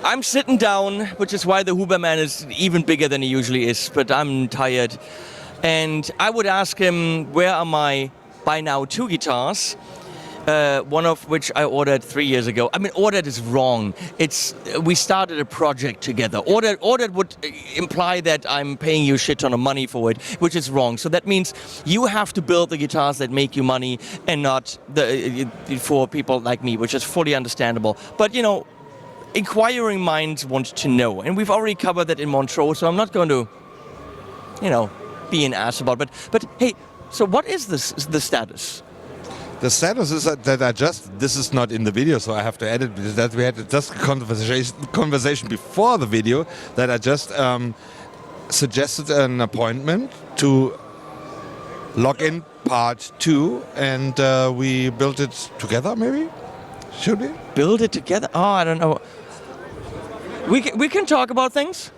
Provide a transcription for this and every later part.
I'm sitting down, which is why the Huber man is even bigger than he usually is, but I'm tired. And I would ask him, where are my, by now, 2 guitars? One of which I ordered 3 years ago. I mean, ordered is wrong. We started a project together. Ordered would imply that I'm paying you a shit ton of money for it, which is wrong. So that means you have to build the guitars that make you money and not for people like me, which is fully understandable. But, you know, inquiring minds want to know. And we've already covered that in Montreux, so I'm not going to, you know, be an ass about it. But hey, so what is the status? The status is that this is not in the video, so I have to edit because that we had just a conversation before the video that I just suggested an appointment to log in part 2 and we built it together, maybe? Should we? Build it together? Oh, I don't know. We can talk about things.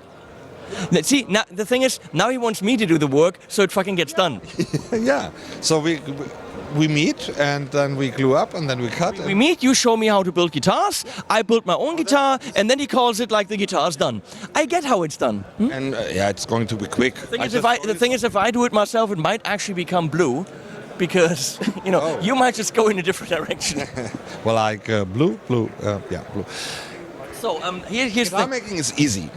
See, now, the thing is, now he wants me to do the work, so it fucking gets done. Yeah, so we meet and then we glue up and then we cut. We meet, you show me how to build guitars, I build my own guitar, and then he calls it like the guitar's done. I get how it's done. And yeah, it's going to be quick. The thing is, if I do it myself, it might actually become blue, because, you know, you might just go in a different direction. Well, like blue, yeah, blue. So here's the guitar making is easy.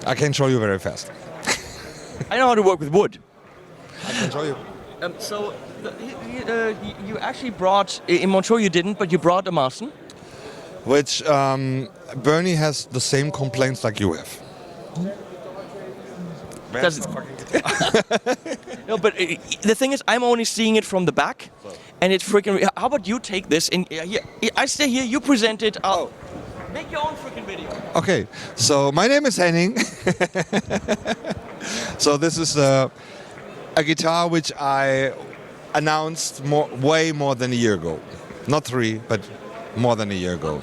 I can show you very fast. I know how to work with wood. I can show you. So you actually brought, in Montreux you didn't, but you brought a Marston. Which Bernie has the same complaints like you have. Does it? No, but the thing is, I'm only seeing it from the back, and it's freaking. How about you take this? And I stay here. You present it. Make your own freaking video. Okay, so my name is Henning. So this is a guitar which I announced way more than a year ago. Not 3, but more than a year ago.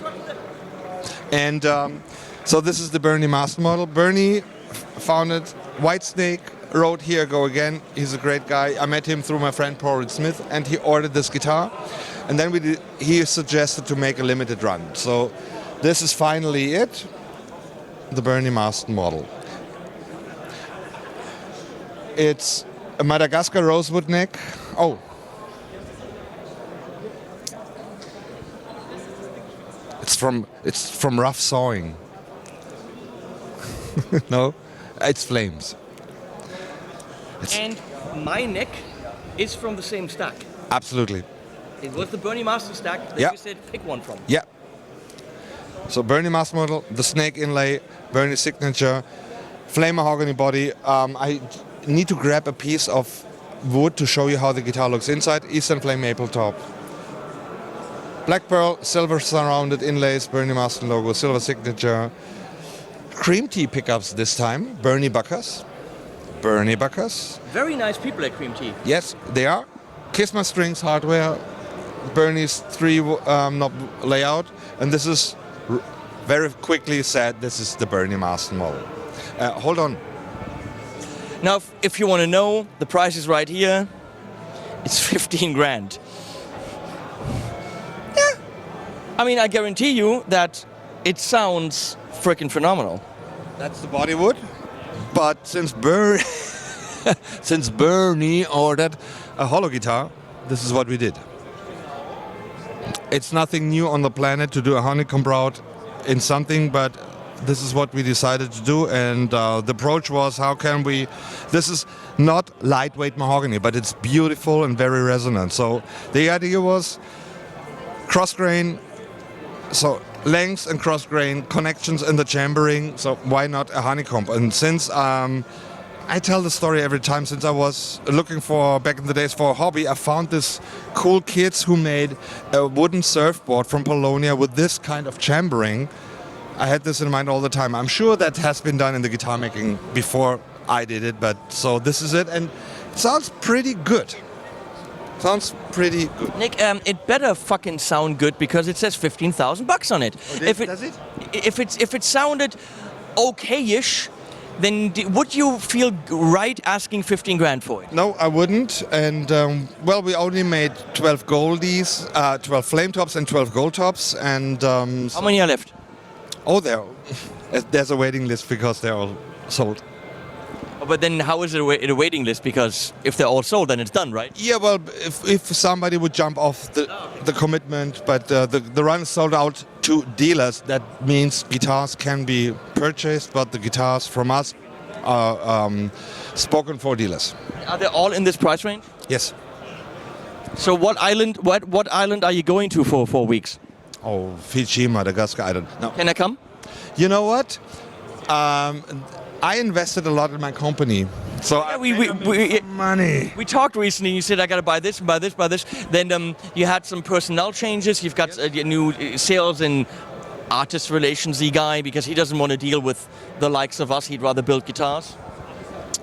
And so this is the Bernie Master model. Bernie founded Whitesnake, wrote Here Go Again. He's a great guy. I met him through my friend Paul Smith, and he ordered this guitar. And then he suggested to make a limited run. So this is finally it, the Bernie Marston model. It's a Madagascar rosewood neck. Oh. It's from rough sawing. No, it's flames. And my neck is from the same stack. Absolutely. It was the Bernie Marston stack that you said pick one from. Yeah. So Bernie Master model, the snake inlay, Bernie signature, flame mahogany body. I need to grab a piece of wood to show you how the guitar looks inside. Eastern flame maple top. Black pearl, silver surrounded inlays, Bernie Master logo, silver signature. Cream tea pickups this time, Bernie Buckers. Bernie Buckers. Very nice people at Cream Tea. Yes, they are. Kiss My Strings hardware, Bernie's 3 knob layout, and this is very quickly said, this is the Bernie Marston model. Hold on. Now, if you want to know, the price is right here. It's 15 grand. Yeah. I mean, I guarantee you that it sounds freaking phenomenal. That's the body wood. But since Bernie ordered a hollow guitar, this is what we did. It's nothing new on the planet to do a honeycomb route in something, but this is what we decided to do. And the approach was, how can we... This is not lightweight mahogany, but it's beautiful and very resonant. So the idea was cross-grain, so lengths and cross-grain, connections in the chambering, so why not a honeycomb? And since I tell the story every time, since I was looking for, back in the days, for a hobby, I found this cool kids who made a wooden surfboard from Polonia with this kind of chambering. I had this in mind all the time. I'm sure that has been done in the guitar making before I did it, but so this is it, and it sounds pretty good. Sounds pretty good. Nick, it better fucking sound good because it says 15,000 bucks on it. Oh, does it? If it sounded okay-ish, then would you feel right asking 15 grand for it? No, I wouldn't. And well, we only made 12 goldies, 12 flame tops and 12 gold tops. And how many are left? Oh, there's a waiting list because they're all sold. But then how is it a waiting list? Because if they're all sold, then it's done, right? Yeah, well, if somebody would jump off the commitment, but the run is sold out to dealers, that means guitars can be purchased, but the guitars from us are spoken for dealers. Are they all in this price range? Yes. So what island are you going to for 4 weeks? Oh, Fiji, Madagascar, I don't know. Can I come? You know what? I invested a lot in my company, so money. We talked recently. You said I got to buy this, buy this, buy this. Then you had some personnel changes. You've got a new sales and artist relations-y guy because he doesn't want to deal with the likes of us. He'd rather build guitars.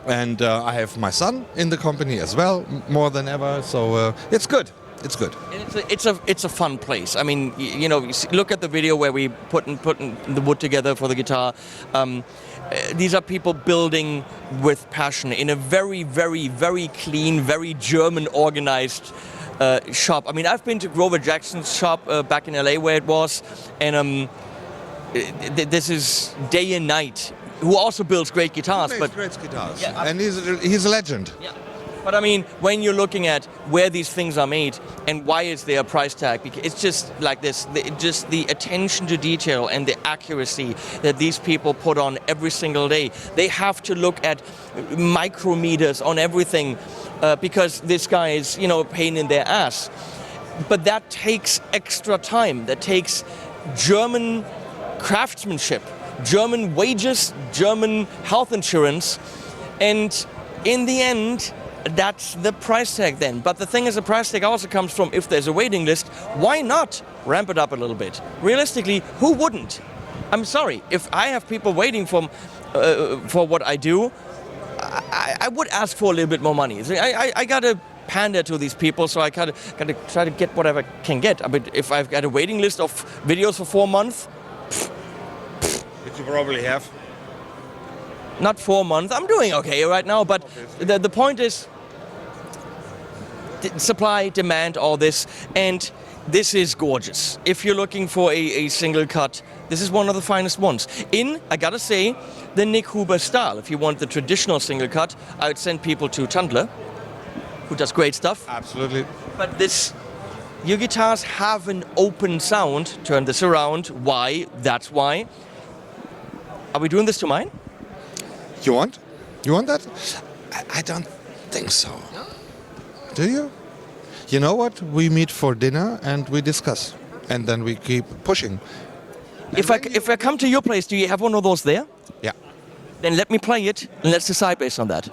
And I have my son in the company as well, more than ever. So it's good. It's good. And it's a fun place. I mean, you know, look at the video where we putting the wood together for the guitar. These are people building with passion in a very, very, very clean, very German organized shop. I mean, I've been to Grover Jackson's shop back in LA where it was, and this is day and night. Who also builds great guitars, He makes great guitars, yeah, and he's a legend. Yeah. But I mean, when you're looking at where these things are made and why is there a price tag, because it's just like this, just the attention to detail and the accuracy that these people put on every single day. They have to look at micrometers on everything because this guy is, you know, a pain in their ass. But that takes extra time. That takes German craftsmanship, German wages, German health insurance, and in the end, that's the price tag then. But the thing is, the price tag also comes from if there's a waiting list, why not ramp it up a little bit? Realistically, who wouldn't? I'm sorry, if I have people waiting for what I do, I would ask for a little bit more money. I gotta pander to these people, so I gotta try to get whatever I can get. But if I've got a waiting list of videos for 4 months, Which you probably have. not 4 months. I'm doing okay right now, but the point is supply, demand, all this, and this is gorgeous. If you're looking for a single cut, this is one of the finest ones. I gotta say, the Nik Huber style. If you want the traditional single cut, I would send people to Tandler, who does great stuff. Absolutely. But your guitars have an open sound. Turn this around. Why? That's why. Are we doing this to mine? You want? You want that? I don't think so. No? Do you? You know what? We meet for dinner and we discuss, and then we keep pushing. If I come to your place, do you have one of those there? Yeah. Then let me play it and let's decide based on that.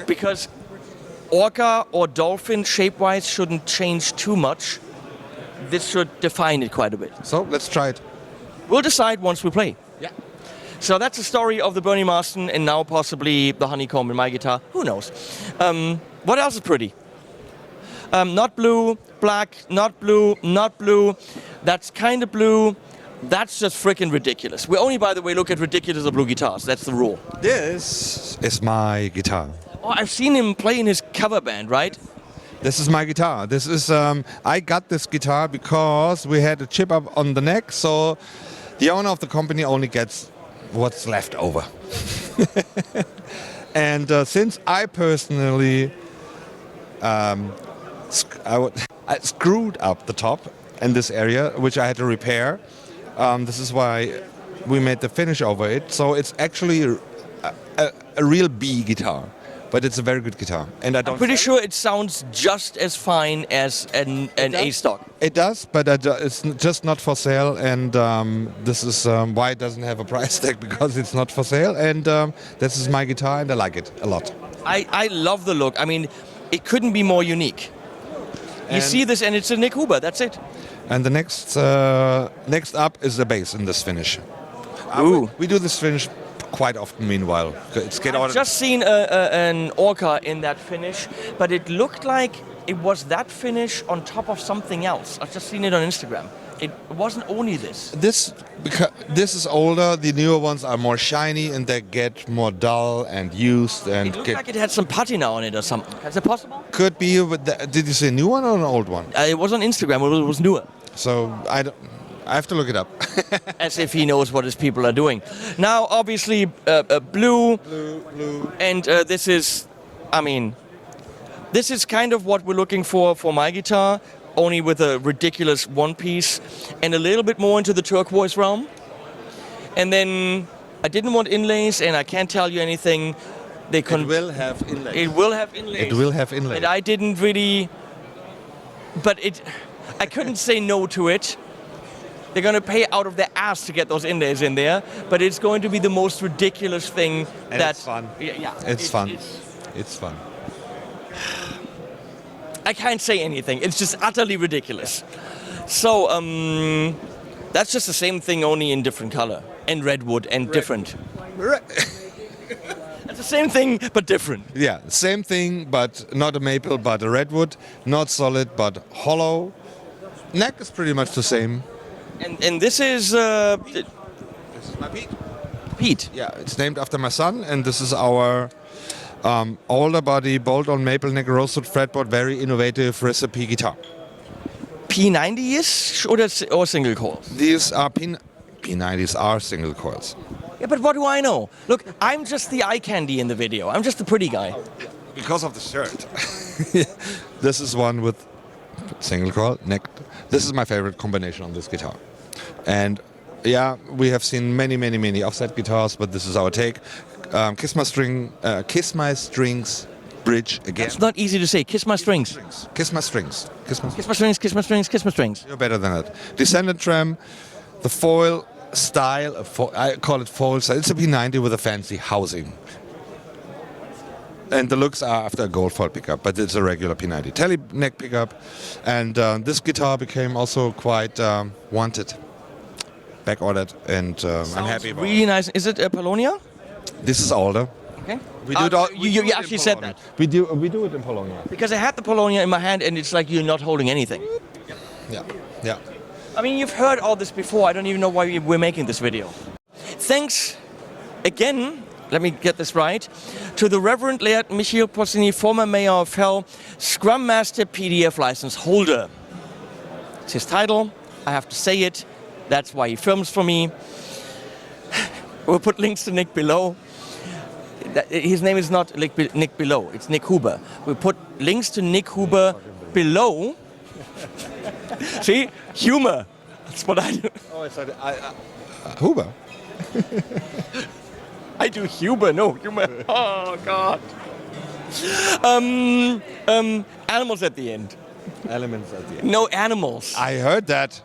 Because orca or dolphin shape-wise shouldn't change too much. This should define it quite a bit. So let's try it. We'll decide once we play. Yeah. So that's the story of the Bernie Marston and now possibly the honeycomb in my guitar. Who knows? What else is pretty? Not blue, black, not blue, not blue. That's kind of blue. That's just freaking ridiculous. We only, by the way, look at ridiculous or blue guitars. That's the rule. This is my guitar. Oh, I've seen him play in his cover band, right? This is my guitar. This is I got this guitar because we had a chip up on the neck, so the owner of the company only gets what's left over. And since I personally I screwed up the top in this area, which I had to repair, this is why we made the finish over it. So it's actually a real B guitar. But it's a very good guitar, and I'm pretty sure it sounds just as fine as an A stock. It does, but it's just not for sale, and this is why it doesn't have a price tag, because it's not for sale. And this is my guitar, and I like it a lot. I love the look. I mean, it couldn't be more unique. You see this, and it's a Nik Huber. That's it. And the next up is the bass in this finish. Ooh. We do this finish quite often. Meanwhile, I've just seen an orca in that finish, but it looked like it was that finish on top of something else. I've just seen it on Instagram. It wasn't only this. This is older. The newer ones are more shiny and they get more dull and used. And it looked like it had some patina on it or something. Is it possible? Could be. But did you say a new one or an old one? It was on Instagram. It was newer. So I have to look it up. As if he knows what his people are doing. Now, obviously, blue, and this is, I mean, this is kind of what we're looking for my guitar, only with a ridiculous one piece, and a little bit more into the turquoise realm. And then I didn't want inlays, and I can't tell you anything. It will have inlays. It will have inlays. It will have inlays. And I didn't really, but I couldn't say no to it. They're going to pay out of their ass to get those inlays in there, but it's going to be the most ridiculous thing. And it's fun. Yeah, it's fun. It's fun. I can't say anything. It's just utterly ridiculous. So that's just the same thing, only in different color and redwood and different. It's the same thing but different. Yeah, same thing, but not a maple, but a redwood. Not solid, but hollow. Neck is pretty much the same. And this is This is my Pete. Pete. Yeah, it's named after my son, and this is our older body bolt-on maple neck roasted fretboard, very innovative recipe guitar. P90-ish or single coils? These are P90s are single coils. Yeah, but what do I know? Look, I'm just the eye candy in the video. I'm just the pretty guy. Because of the shirt. This is one with single coil neck. This is my favorite combination on this guitar. And yeah, we have seen many offset guitars, but this is our take. Kiss My Strings bridge again. It's not easy to say. Kiss my strings. Kiss My Strings. Kiss My Kiss my strings, kiss my strings, kiss my strings. You're better than that. Descendant tram, the foil style, I call it foil style. It's a P90 with a fancy housing. And the looks are after a gold foil pickup, but it's a regular P90. Tele neck pickup. And this guitar became also quite wanted. Back ordered, and I'm happy about it. Really nice. Is it a Polonia? This is older. Okay. We do it all, you actually said that. We do it in Polonia. Because I had the Polonia in my hand and it's like you're not holding anything. Yeah. I mean, you've heard all this before. I don't even know why we're making this video. Thanks again, let me get this right, to the Reverend Laird Michiel Possini, former mayor of Hell, Scrum Master PDF license holder. It's his title. I have to say it. That's why he films for me. We'll put links to Nick below. His name is not Nick below, it's Nik Huber. We'll put links to Nik Huber below. See? Humor. That's what I do. Oh, I said Huber. I do Huber, no humor. Oh, God. Animals at the end. Elements at the end. No animals. I heard that.